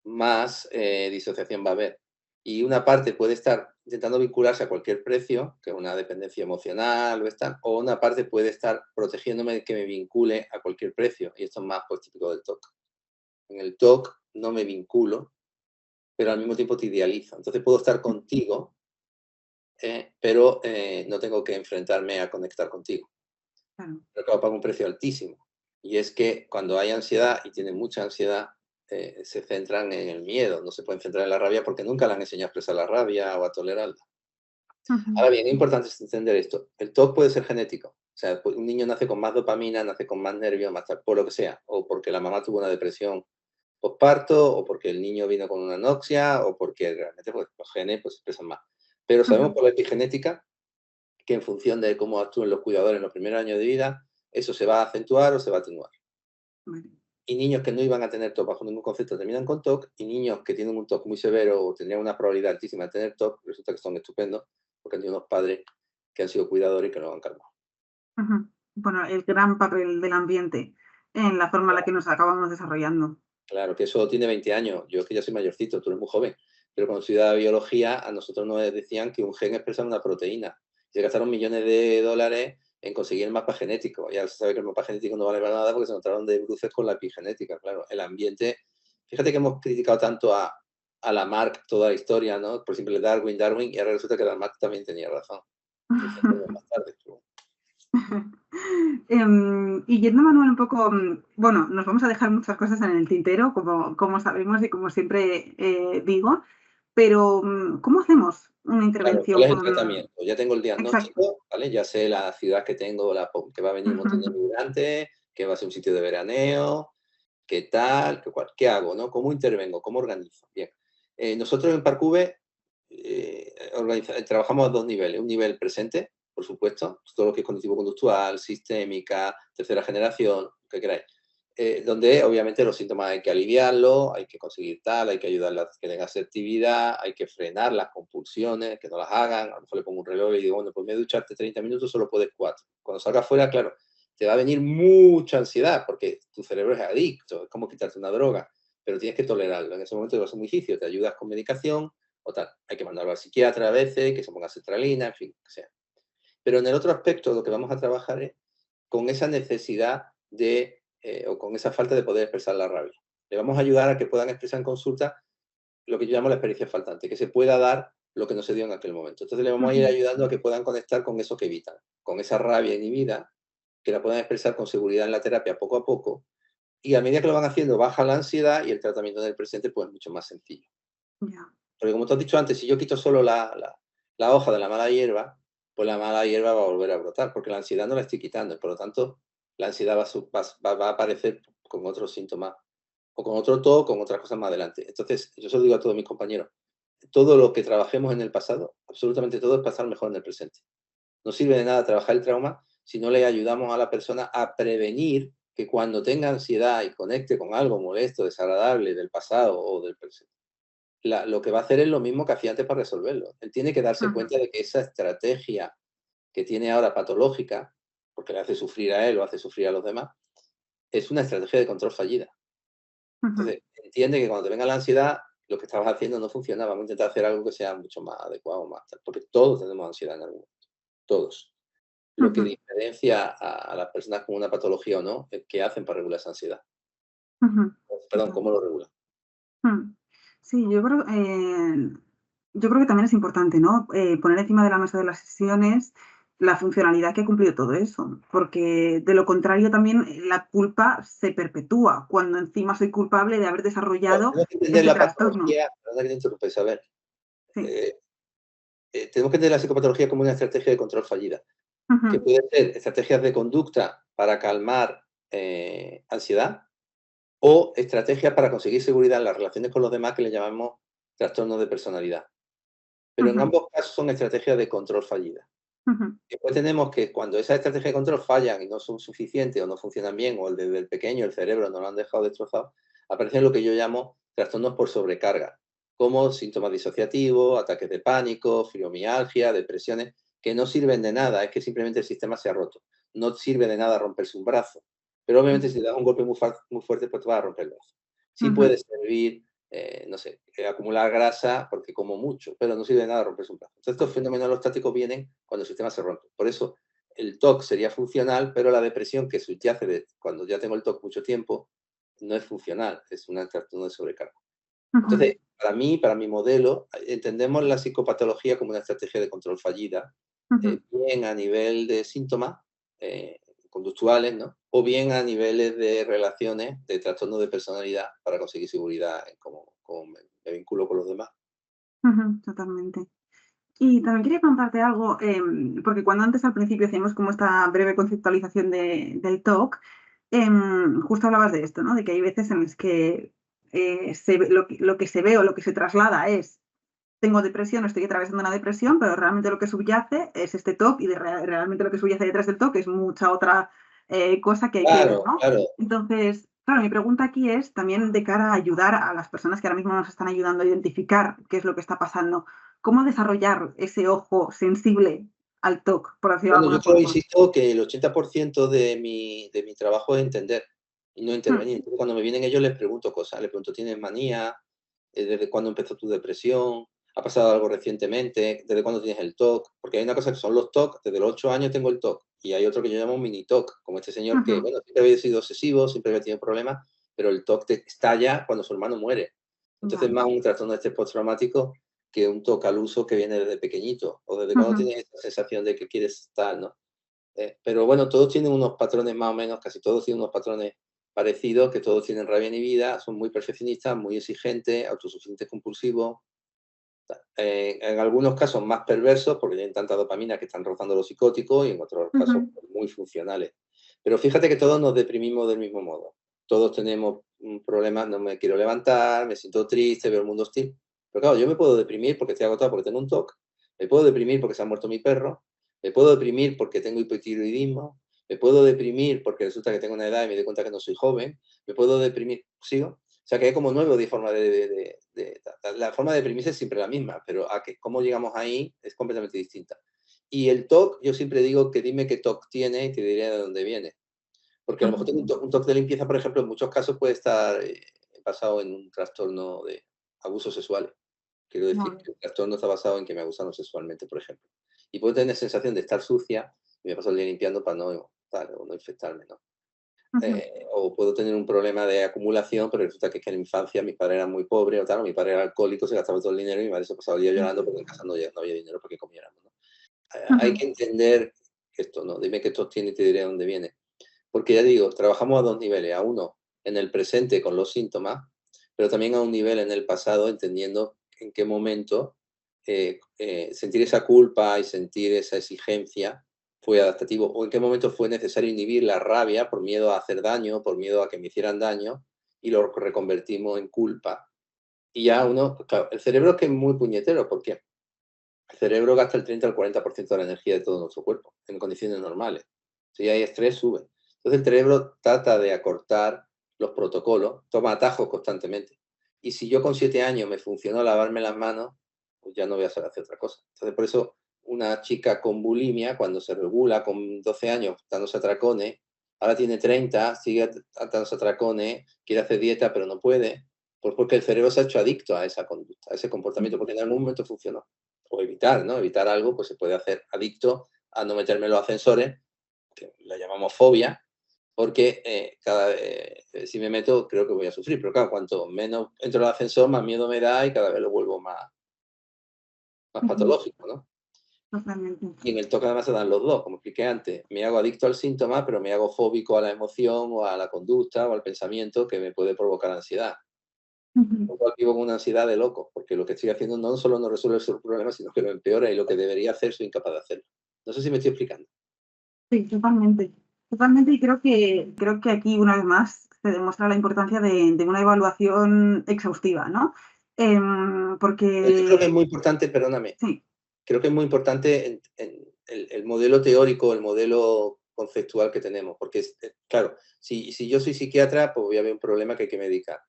más disociación va a haber. Y una parte puede estar intentando vincularse a cualquier precio, que es una dependencia emocional o una parte puede estar protegiéndome de que me vincule a cualquier precio. Y esto es más pues, típico del TOC. En el TOC no me vinculo, pero al mismo tiempo te idealizo. Entonces puedo estar contigo, pero no tengo que enfrentarme a conectar contigo. claro. Pero claro, pago un precio altísimo. Y es que cuando hay ansiedad y tienen mucha ansiedad, se centran en el miedo, no se pueden centrar en la rabia porque nunca le han enseñado a expresar la rabia o a tolerarla. Ujú, Ahora bien, es importante entender esto. El TOC puede ser genético. O sea, un niño nace con más dopamina, nace con más nervios, más por lo que sea. O porque la mamá tuvo una depresión postparto, o porque el niño vino con una anoxia, o porque realmente pues, los genes pues, expresan más. Pero sabemos ujú, por la epigenética que en función de cómo actúen los cuidadores en los primeros años de vida, eso se va a acentuar o se va a atenuar. vale. Y niños que no iban a tener TOC bajo ningún concepto terminan con TOC, y niños que tienen un TOC muy severo o tendrían una probabilidad altísima de tener TOC, resulta que son estupendos porque han tenido unos padres que han sido cuidadores y que lo han calmado. Ujú. Bueno, el gran papel del ambiente en la forma en la que nos acabamos desarrollando. Claro, que eso tiene 20 años. Yo es que ya soy mayorcito, tú eres muy joven. Pero cuando estudiaba biología, a nosotros nos decían que un gen expresa una proteína. Se gastaron millones de dólares en conseguir el mapa genético. Ya se sabe que el mapa genético no vale para nada porque se encontraron de bruces con la epigenética. Claro, el ambiente. Fíjate que hemos criticado tanto a Lamarck toda la historia, ¿no? Por simple Darwin, y ahora resulta que Lamarck también tenía razón. 300 años más tarde. Y yendo, Manuel, un poco, bueno, nos vamos a dejar muchas cosas en el tintero, como sabemos y como siempre, digo, pero ¿cómo hacemos una Claro, ¿cuál intervención es el con... tratamiento? Ya tengo el Exacto. diagnóstico, ¿vale? Ya sé la ciudad que tengo, que va a venir un montón de inmigrantes, que va a ser un sitio de veraneo, qué tal, qué hago, ¿no? ¿Cómo intervengo? ¿Cómo organizo? Bien. Nosotros en Parcube trabajamos a dos niveles. Un nivel presente, por supuesto, todo lo que es cognitivo-conductual, sistémica, tercera generación, lo que queráis. Donde obviamente los síntomas hay que aliviarlos, hay que conseguir tal, hay que ayudarlas a que tengan asertividad, hay que frenar las compulsiones, que no las hagan. A lo mejor le pongo un reloj y digo, bueno, pues me he ducharte 30 minutos, solo puedes 4. Cuando salga afuera, claro, te va a venir mucha ansiedad porque tu cerebro es adicto, es como quitarte una droga, pero tienes que tolerarlo. En ese momento va a ser muy difícil, te ayudas con medicación o tal. Hay que mandarlo al psiquiatra a veces, que se ponga sertralina, en fin, que sea. Pero en el otro aspecto lo que vamos a trabajar es con esa necesidad o con esa falta de poder expresar la rabia. Le vamos a ayudar a que puedan expresar en consulta lo que yo llamo la experiencia faltante, que se pueda dar lo que no se dio en aquel momento. Entonces le vamos a ir Ujú. ayudando a que puedan conectar con eso que evitan, con esa rabia inhibida, que la puedan expresar con seguridad en la terapia poco a poco, y a medida que lo van haciendo baja la ansiedad y el tratamiento del presente pues es mucho más sencillo. Ya. Porque como te has dicho antes, si yo quito solo la hoja de la mala hierba, pues la mala hierba va a volver a brotar, porque la ansiedad no la estoy quitando, y por lo tanto la ansiedad va a aparecer con otros síntomas, o con otro TOC, con otras cosas más adelante. Entonces, yo se lo digo a todos mis compañeros, todo lo que trabajemos en el pasado, absolutamente todo, es pasar mejor en el presente. No sirve de nada trabajar el trauma si no le ayudamos a la persona a prevenir que cuando tenga ansiedad y conecte con algo molesto, desagradable del pasado o del presente, lo que va a hacer es lo mismo que hacía antes para resolverlo. Él tiene que darse Ujú. cuenta de que esa estrategia que tiene ahora patológica, porque le hace sufrir a él o hace sufrir a los demás, es una estrategia de control fallida. Ujú. Entonces, entiende que cuando te venga la ansiedad, lo que estabas haciendo no funciona, vamos a intentar hacer algo que sea mucho más adecuado, más tal, porque todos tenemos ansiedad en algún momento, todos. Lo que Ujú. diferencia a las personas con una patología o no es qué hacen para regular esa ansiedad. Ujú. Perdón, Total. cómo lo regulan. Mm. Sí, yo creo que también es importante, ¿no? Poner encima de la mesa de las sesiones la funcionalidad que ha cumplido todo eso, porque de lo contrario también la culpa se perpetúa cuando encima soy culpable de haber Claro, desarrollado tenemos que entender ese la trastorno. patología, perdona que te interrumpa, Isabel. Sí. Eh, tenemos que entender la psicopatología como una estrategia de control fallida, que Ujú. puede ser estrategias de conducta para calmar ansiedad o estrategias para conseguir seguridad en las relaciones con los demás que le llamamos trastornos de personalidad. Pero en Ujú. ambos casos son estrategias de control fallida. Ujú. Después tenemos que cuando esas estrategias de control fallan y no son suficientes o no funcionan bien o desde el pequeño el cerebro no lo han dejado destrozado, aparecen lo que yo llamo trastornos por sobrecarga, como síntomas disociativos, ataques de pánico, fibromialgia, depresiones, que no sirven de nada, es que simplemente el sistema se ha roto. No sirve de nada romperse un brazo, pero obviamente si te das un golpe muy fuerte, pues te vas a romper el brazo. Sí Ujú. puede servir, no sé, acumular grasa porque como mucho, pero no sirve de nada romperse un brazo. Entonces, estos fenómenos alostáticos vienen cuando el sistema se rompe. Por eso, el TOC sería funcional, pero la depresión que subyace de cuando ya tengo el TOC mucho tiempo, no es funcional, es un trastorno de sobrecarga. Ujú. Entonces, para mí, para mi modelo, entendemos la psicopatología como una estrategia de control fallida, Ujú. bien a nivel de síntomas conductuales, ¿no? O bien a niveles de relaciones, de trastorno de personalidad para conseguir seguridad en cómo me vinculo con los demás. Ujú. Totalmente. Y también quería preguntarte algo, porque cuando antes al principio hacíamos como esta breve conceptualización del TOC, justo hablabas de esto, ¿no? De que hay veces en las que lo que se ve o lo que se traslada es, tengo depresión o estoy atravesando una depresión, pero realmente lo que subyace es este TOC y realmente lo que subyace detrás del TOC es mucha otra cosa que hay que ver, Claro, ¿no? claro. Entonces, claro, mi pregunta aquí es también de cara a ayudar a las personas que ahora mismo nos están ayudando a identificar qué es lo que está pasando. ¿Cómo desarrollar ese ojo sensible al TOC, por decirlo de Bueno, yo alguna creo, forma? insisto, que el 80% de mi trabajo es entender y no Mm. intervenir. Entonces, cuando me vienen ellos les pregunto cosas, les pregunto, ¿tienes manía? ¿Desde cuándo empezó tu depresión? ¿Ha pasado algo recientemente? ¿Desde cuándo tienes el TOC? Porque hay una cosa que son los TOC, desde los 8 años tengo el TOC, y hay otro que yo llamo mini TOC, como este señor que, Ujú. bueno, siempre había sido obsesivo, siempre había tenido problemas, pero el TOC te estalla cuando su hermano muere. Entonces, Vale. más un trastorno de estrés postraumático que un TOC al uso que viene desde pequeñito, o desde cuando Ujú. tienes esa sensación de que quieres estar, ¿no? Pero bueno, todos tienen unos patrones más o menos, casi todos tienen unos patrones parecidos, que todos tienen rabia inhibida, son muy perfeccionistas, muy exigentes, autosuficientes compulsivos, en algunos casos más perversos, porque tienen tanta dopamina que están rozando lo psicótico, y en otros casos Ujú. pues, muy funcionales. Pero fíjate que todos nos deprimimos del mismo modo. Todos tenemos problemas, no me quiero levantar, me siento triste, veo el mundo hostil. Pero claro, yo me puedo deprimir porque estoy agotado, porque tengo un TOC, me puedo deprimir porque se ha muerto mi perro, me puedo deprimir porque tengo hipotiroidismo, me puedo deprimir porque resulta que tengo una edad y me doy cuenta que no soy joven, me puedo deprimir, ¿sigo? O sea, que hay como 9 o 10 formas la forma de deprimirse es siempre la misma, pero a que cómo llegamos ahí es completamente distinta. Y el TOC, yo siempre digo que dime qué TOC tiene y te diré de dónde viene. Porque a lo mejor Ujú. tengo un TOC de limpieza, por ejemplo, en muchos casos puede estar basado en un trastorno de abuso sexual. Quiero decir, Vale. que el trastorno está basado en que me abusaron sexualmente, por ejemplo. Y puedo tener sensación de estar sucia y me paso el día limpiando para no, tal, o no infectarme, ¿no? Ujú, o puedo tener un problema de acumulación, pero resulta que es que en la infancia mis padres eran muy pobres o tal, o mi padre era alcohólico, se gastaba todo el dinero y mi madre se pasaba el día llorando porque en casa no había dinero para que comiéramos, ¿no? Hay ujú, que entender esto, ¿no? Dime qué esto tiene y te diré dónde viene. Porque ya digo, trabajamos a dos niveles, a uno en el presente con los síntomas, pero también a un nivel en el pasado, entendiendo en qué momento sentir esa culpa y sentir esa exigencia fue adaptativo, o en qué momento fue necesario inhibir la rabia por miedo a hacer daño, por miedo a que me hicieran daño, y lo reconvertimos en culpa. Y ya uno, pues claro, el cerebro es que es muy puñetero, porque el cerebro gasta el 30 al 40% de la energía de todo nuestro cuerpo, en condiciones normales. Si hay estrés, sube. Entonces el cerebro trata de acortar los protocolos, toma atajos constantemente. Y si yo con 7 años me funcionó lavarme las manos, pues ya no voy a saber hacer otra cosa. Entonces por eso una chica con bulimia, cuando se regula con 12 años dándose atracones, ahora tiene 30, sigue dándose atracones, quiere hacer dieta pero no puede, pues porque el cerebro se ha hecho adicto a esa conducta, a ese comportamiento, porque en algún momento funcionó o evitar, ¿no? Evitar algo, pues se puede hacer adicto a no meterme en los ascensores, que la llamamos fobia, porque si me meto creo que voy a sufrir, pero claro, cuanto menos entro en el ascensor, más miedo me da y cada vez lo vuelvo más ujú, patológico, ¿no? totalmente. Y en el toque además se dan los dos, como expliqué antes, me hago adicto al síntoma, pero me hago fóbico a la emoción o a la conducta o al pensamiento que me puede provocar ansiedad. Ujú. Lo cual vivo con una ansiedad de loco, porque lo que estoy haciendo no solo no resuelve el problema, sino que lo empeora y lo que debería hacer soy incapaz de hacerlo. No sé si me estoy explicando. Sí, totalmente. Totalmente, y creo que aquí, una vez más, se demuestra la importancia de una evaluación exhaustiva, ¿no? Yo creo que es Porque muy importante, perdóname, sí. creo que es muy importante en el modelo teórico, el modelo conceptual que tenemos, porque, claro, si yo soy psiquiatra, pues voy a ver un problema que hay que medicar,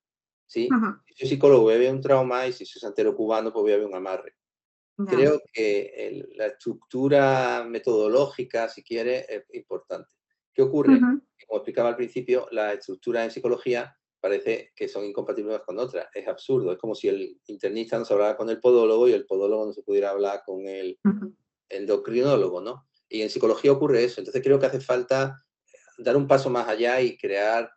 ¿sí? Ujú, Si soy psicólogo, voy a ver un trauma y si soy santero cubano, pues voy a ver un amarre. ya. Creo que la estructura metodológica, si quiere, es importante. ¿Qué ocurre? Ujú, Como explicaba al principio, las estructuras en psicología parece que son incompatibles unas con otras. Es absurdo. Es como si el internista no se hablara con el podólogo y el podólogo no se pudiera hablar con el ujú, endocrinólogo, ¿no? Y en psicología ocurre eso. Entonces creo que hace falta dar un paso más allá y crear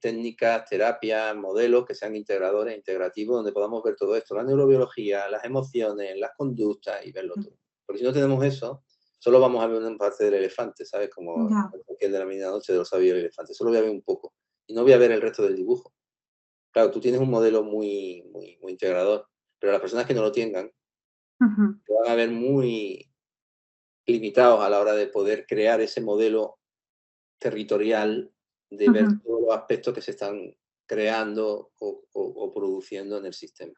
técnicas, terapias, modelos que sean integradores, integrativos, donde podamos ver todo esto, la neurobiología, las emociones, las conductas y verlo todo. Porque si no tenemos eso, solo vamos a ver una parte del elefante, ¿sabes? Como ya. el de la medianoche de los sabios del elefante. Solo voy a ver un poco y no voy a ver el resto del dibujo. Claro, tú tienes un modelo muy integrador, pero las personas que no lo tengan Ujú, te van a ver muy limitados a la hora de poder crear ese modelo territorial de ver ujú. todos los aspectos que se están creando o produciendo en el sistema.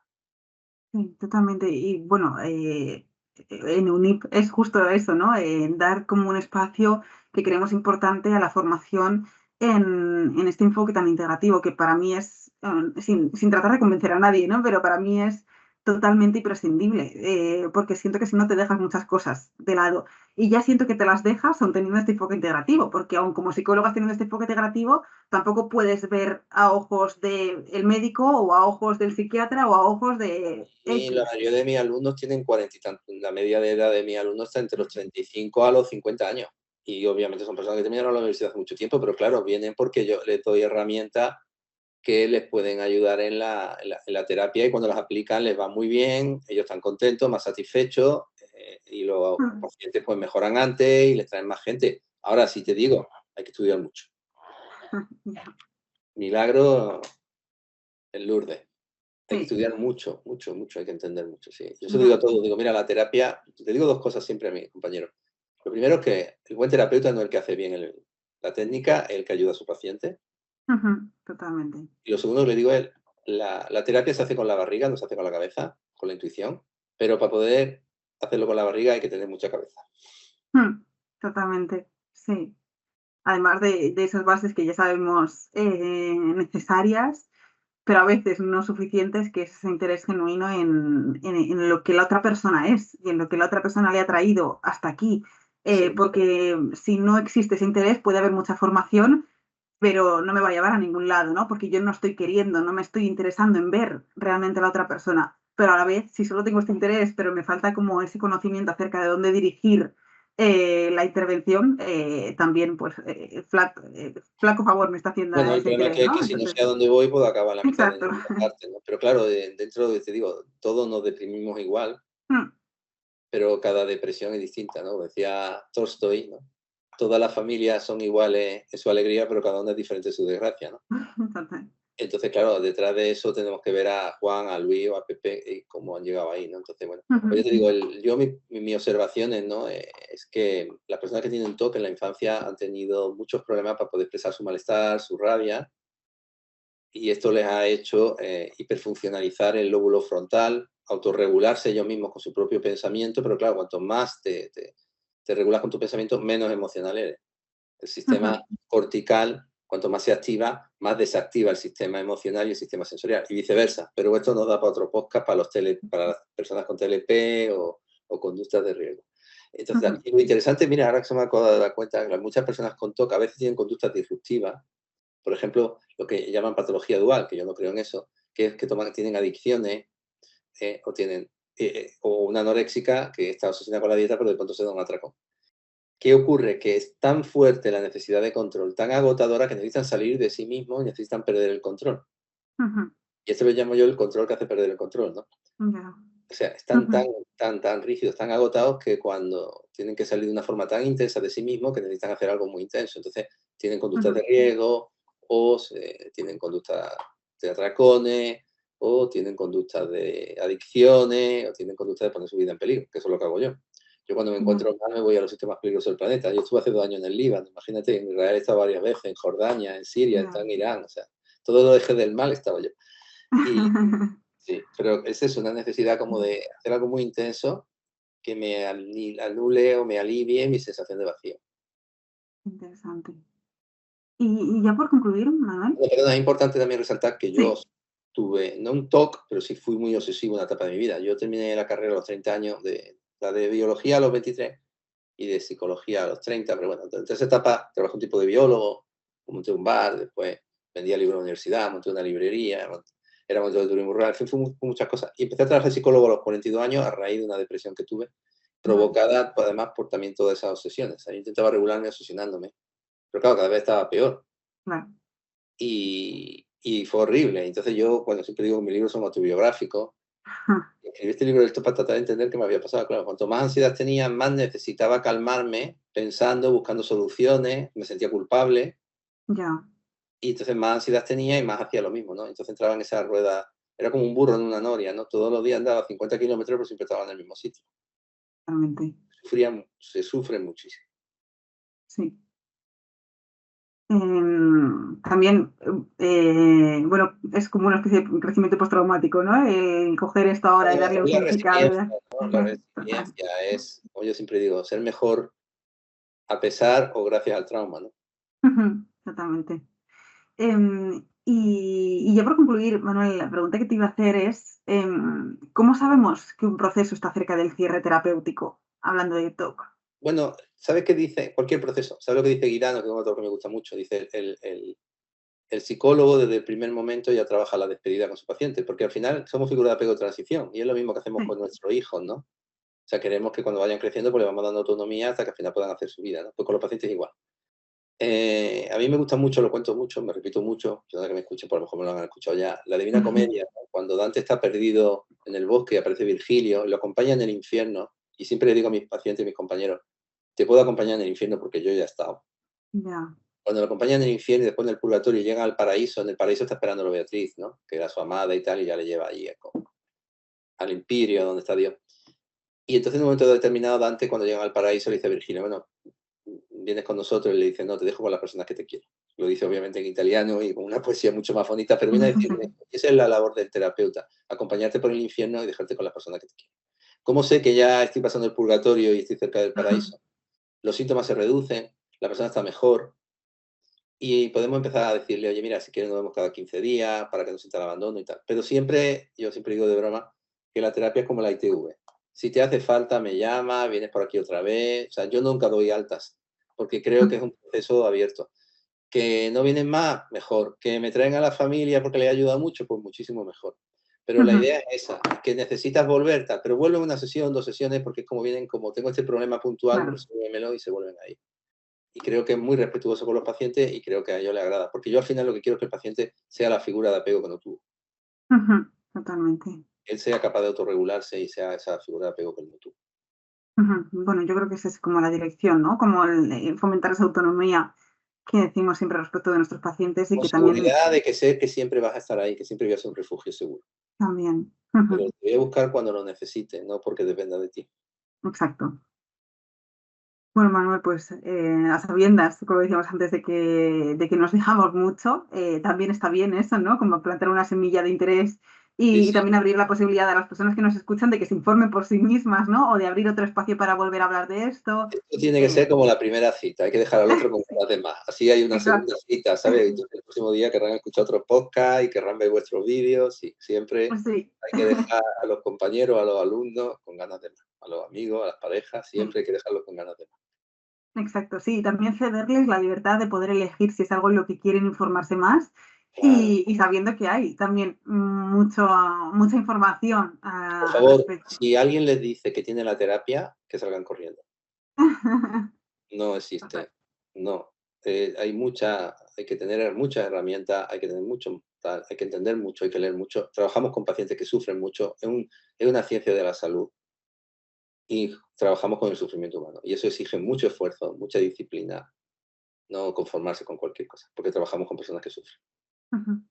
Sí, totalmente. Y bueno, en UNIP es justo eso, ¿no? Dar como un espacio que creemos importante a la formación en este enfoque tan integrativo, que para mí es, sin tratar de convencer a nadie, ¿no? Pero para mí es totalmente imprescindible, porque siento que si no te dejas muchas cosas de lado. Y ya siento que te las dejas aun teniendo este enfoque integrativo, porque aun como psicólogas teniendo este enfoque integrativo, tampoco puedes ver a ojos del médico o a ojos del psiquiatra o a ojos de Y la X. mayoría de mis alumnos tienen 40 y tantos. La media de edad de mis alumnos está entre los 35 a los 50 años. Y obviamente son personas que terminaron la universidad hace mucho tiempo, pero claro, vienen porque yo les doy herramientas que les pueden ayudar en la terapia y cuando las aplican les va muy bien, ellos están contentos, más satisfechos y los Mm, pacientes pues mejoran antes y les traen más gente. Ahora sí te digo, hay que estudiar mucho. ya, Milagro en Lourdes. Hay que sí, estudiar mucho, mucho, mucho, hay que entender mucho, sí. Yo se lo digo a ya, todos, digo, mira, la terapia, te digo dos cosas siempre a mis compañeros. Lo primero es que el buen terapeuta no es el que hace bien la técnica, es el que ayuda a su paciente. ujú, totalmente. Y lo segundo que le digo es, la terapia se hace con la barriga, no se hace con la cabeza, con la intuición, pero para poder hacerlo con la barriga hay que tener mucha cabeza. Totalmente, sí. Además de esas bases que ya sabemos, necesarias, pero a veces no suficientes, que es ese interés genuino en lo que la otra persona es y en lo que la otra persona le ha traído hasta aquí. Sí. Porque si no existe ese interés, puede haber mucha formación, pero no me va a llevar a ningún lado, ¿no? Porque yo no estoy queriendo, no me estoy interesando en ver realmente a la otra persona. Pero a la vez, si solo tengo este interés, pero me falta como ese conocimiento acerca de dónde dirigir la intervención también, pues, flaco favor me está haciendo Bueno, a el ese problema es interés, que ¿no? si no Entonces, sé a dónde voy, puedo acabar la mitad de exacto. ninguna parte, ¿no? Pero claro, dentro de, te digo, todos nos deprimimos igual, Mm, pero cada depresión es distinta, ¿no? Decía Tolstoy, ¿no? Todas las familias son iguales en su alegría, pero cada una es diferente en su desgracia, ¿no? total. Entonces, claro, detrás de eso tenemos que ver a Juan, a Luis o a Pepe y cómo han llegado ahí, ¿no? Entonces, bueno, pues yo Ujú, te digo, mi observaciones, ¿no? Es que las personas que tienen TOC en la infancia han tenido muchos problemas para poder expresar su malestar, su rabia, y esto les ha hecho hiperfuncionalizar el lóbulo frontal, autorregularse ellos mismos con su propio pensamiento, pero claro, cuanto más te regulas con tu pensamiento, menos emocional eres. El sistema ujú. cortical, cuanto más se activa, más desactiva el sistema emocional y el sistema sensorial, y viceversa. Pero esto nos da para otro podcast para, para las personas con TLP o conductas de riesgo. Entonces, Ujú, aquí lo interesante, mira, ahora que se me acaba de dar cuenta, que muchas personas con TOC a veces tienen conductas disruptivas, por ejemplo, lo que llaman patología dual, que yo no creo en eso, que es que tienen adicciones o una anoréxica que está obsesionada con la dieta, pero de pronto se da un atracón. ¿Qué ocurre? Que es tan fuerte la necesidad de control, tan agotadora, que necesitan salir de sí mismos y necesitan perder el control. ujú. Y esto lo llamo yo el control que hace perder el control, ¿no? Ya. O sea, están Ujú, tan rígidos, tan agotados que cuando tienen que salir de una forma tan intensa de sí mismos que necesitan hacer algo muy intenso. Entonces, tienen conductas de ujú. riesgo o tienen conductas de atracones o tienen conductas de adicciones o tienen conductas de poner su vida en peligro, que eso es lo que hago yo. Yo cuando me Ya. encuentro mal me voy a los sitios más peligrosos del planeta. Yo estuve hace 2 años en el Líbano, imagínate, en Israel he estado varias veces, en Jordania, en Siria, he estado Ya. en Irán, o sea, todo lo eje del mal estaba yo. Y sí, pero es eso, una necesidad como de hacer algo muy intenso que me anule o me alivie mi sensación de vacío. Interesante. Y ya por concluir, Manuel. Bueno, perdona, es importante también resaltar que yo Sí, tuve, no un TOC, pero sí fui muy obsesivo en una etapa de mi vida. Yo terminé la carrera a los 30 años, la de biología a los 23 y de psicología a los 30, pero bueno, entre esa etapa trabajé un tipo de biólogo, monté un bar, después vendía libros en la universidad, monté una librería, era monitor de turismo rural, en fin, fue muchas cosas. Y empecé a trabajar de psicólogo a los 42 años a raíz de una depresión que tuve, vale, provocada además por también todas esas obsesiones. O sea, yo intentaba regularme obsesionándome, pero claro, cada vez estaba peor. claro. Y fue horrible. Entonces yo, bueno, siempre digo que mis libros son autobiográficos. Escribí este libro de esto para tratar de entender qué me había pasado. Claro, cuanto más ansiedad tenía, más necesitaba calmarme, pensando, buscando soluciones, me sentía culpable, Ya, y entonces más ansiedad tenía y más hacía lo mismo, ¿no? Entonces entraba en esa rueda, era como un burro en una noria, ¿no? Todos los días andaba 50 kilómetros, pero siempre estaba en el mismo sitio. realmente, Se sufre muchísimo. sí. También, bueno, es como una especie de crecimiento postraumático, ¿no? Coger esto ahora y Bueno, darle un la significado. resiliencia, ¿no? La Total. resiliencia es, como yo siempre digo, ser mejor a pesar o gracias al trauma, ¿no? Totalmente. Y ya por concluir, Manuel, la pregunta que te iba a hacer es, ¿cómo sabemos que un proceso está cerca del cierre terapéutico? Hablando de TOC. Bueno, ¿sabes qué dice? Cualquier proceso. ¿Sabes lo que dice Guirano, que es un autor que me gusta mucho? Dice, el psicólogo desde el primer momento ya trabaja la despedida con su paciente, porque al final somos figuras de apego de transición y es lo mismo que hacemos Sí. con nuestros hijos, ¿no? O sea, queremos que cuando vayan creciendo pues les vamos dando autonomía hasta que al final puedan hacer su vida, ¿no? Pues con los pacientes igual. A mí me gusta mucho, lo cuento mucho, me repito mucho, perdona que me escuchen, por lo mejor me lo han escuchado ya, la Divina Comedia, ¿no? Cuando Dante está perdido en el bosque y aparece Virgilio, lo acompaña en el infierno, y siempre le digo a mis pacientes y mis compañeros, te puedo acompañar en el infierno porque yo ya he estado. Ya. Cuando lo acompañan en el infierno y después en el purgatorio y llegan al paraíso, en el paraíso está esperando a Beatriz, ¿no? Que era su amada y tal, y ya le lleva allí al imperio donde está Dios. Y entonces en un momento determinado Dante, cuando llega al paraíso, le dice a Virgilio, bueno, vienes con nosotros, y le dice, no, te dejo con las personas que te quiero. Lo dice obviamente en italiano y con una poesía mucho más bonita, pero viene a decirme, esa es la labor del terapeuta, acompañarte por el infierno y dejarte con las personas que te quieren. ¿Cómo sé que ya estoy pasando el purgatorio y estoy cerca del paraíso? Los síntomas se reducen, la persona está mejor, y podemos empezar a decirle, oye, mira, si quieres nos vemos cada 15 días para que no sienta el abandono y tal. Pero siempre, yo siempre digo de broma, que la terapia es como la ITV. Si te hace falta, me llama, vienes por aquí otra vez. O sea, yo nunca doy altas, porque creo que es un proceso abierto. Que no vienen más, mejor. Que me traen a la familia porque les ayuda mucho, pues muchísimo mejor. Pero la idea es esa, que necesitas volver, tal, pero vuelve una sesión, 2 sesiones, porque es como vienen, como tengo este problema puntual, Claro. resuélvemelo y se vuelven ahí. Y creo que es muy respetuoso con los pacientes y creo que a ellos les agrada, porque yo al final lo que quiero es que el paciente sea la figura de apego que no tuvo. Ujú, totalmente. Él sea capaz de autorregularse y sea esa figura de apego que no tuvo. Ujú. Bueno, yo creo que esa es como la dirección, ¿no? Como el, fomentar esa autonomía que decimos siempre respecto de nuestros pacientes y Con que también seguridad de que sé que siempre vas a estar ahí, que siempre voy a ser un refugio seguro. también. Pero Ujú, te voy a buscar cuando lo necesite, no porque dependa de ti. exacto. Bueno, Manuel, pues a sabiendas, como decíamos antes, de que nos dejamos mucho, también está bien eso, ¿no? Como plantar una semilla de interés Sí, y sí. también abrir la posibilidad a las personas que nos escuchan de que se informen por sí mismas, ¿no? O de abrir otro espacio para volver a hablar de esto. Esto tiene que Eh, ser como la primera cita, hay que dejar al otro con ganas de más. Así hay una segunda exacto. cita, ¿sabes? Entonces, el próximo día querrán escuchar otros podcasts y querrán ver vuestros vídeos y siempre Sí. hay que dejar a los compañeros, a los alumnos con ganas de más, a los amigos, a las parejas, Sí. siempre hay que dejarlos con ganas de más. Exacto, sí, también cederles la libertad de poder elegir si es algo en lo que quieren informarse más Claro. y sabiendo que hay también mucha información Por al favor, respecto. si alguien les dice que tiene la terapia, que salgan corriendo. No Total. existe, no. Hay que tener muchas herramientas, hay que tener mucho, tal, hay que entender mucho, hay que leer mucho. Trabajamos con pacientes que sufren mucho, es una ciencia de la salud y trabajamos con el sufrimiento humano. Y eso exige mucho esfuerzo, mucha disciplina, no conformarse con cualquier cosa, porque trabajamos con personas que sufren. Ujú.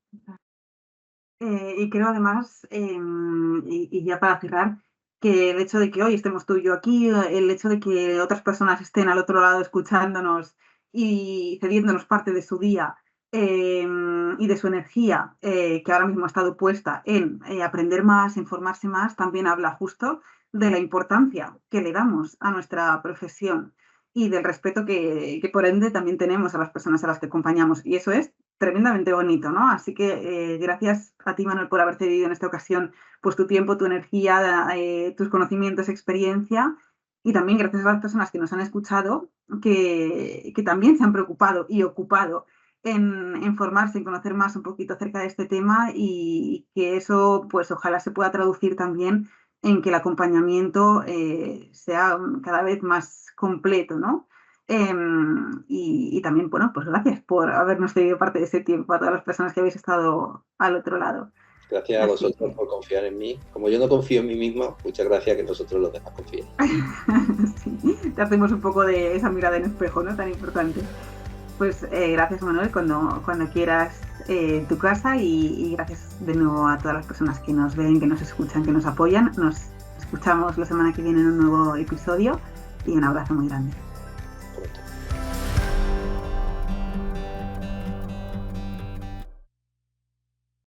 Y creo además, y ya para cerrar, que el hecho de que hoy estemos tú y yo aquí, el hecho de que otras personas estén al otro lado escuchándonos y cediéndonos parte de su día y de su energía, que ahora mismo ha estado puesta en aprender más, informarse más, también habla justo de la importancia que le damos a nuestra profesión y del respeto que por ende también tenemos a las personas a las que acompañamos. Y eso es tremendamente bonito, ¿no? Así que gracias a ti, Manuel, por haber cedido en esta ocasión pues tu tiempo, tu energía, tus conocimientos, experiencia y también gracias a las personas que nos han escuchado que también se han preocupado y ocupado en formarse, en conocer más un poquito acerca de este tema y que eso pues ojalá se pueda traducir también en que el acompañamiento sea cada vez más completo, ¿no? Y también, bueno, pues gracias por habernos cedido parte de ese tiempo a todas las personas que habéis estado al otro lado. Gracias a Así vosotros que por confiar en mí. Como yo no confío en mí mismo, muchas gracias que vosotros los demás confíen. sí, te hacemos un poco de esa mirada en espejo, ¿no? Tan importante. Pues gracias, Manuel, cuando quieras tu casa y gracias de nuevo a todas las personas que nos ven, que nos escuchan, que nos apoyan. Nos escuchamos la semana que viene en un nuevo episodio y un abrazo muy grande.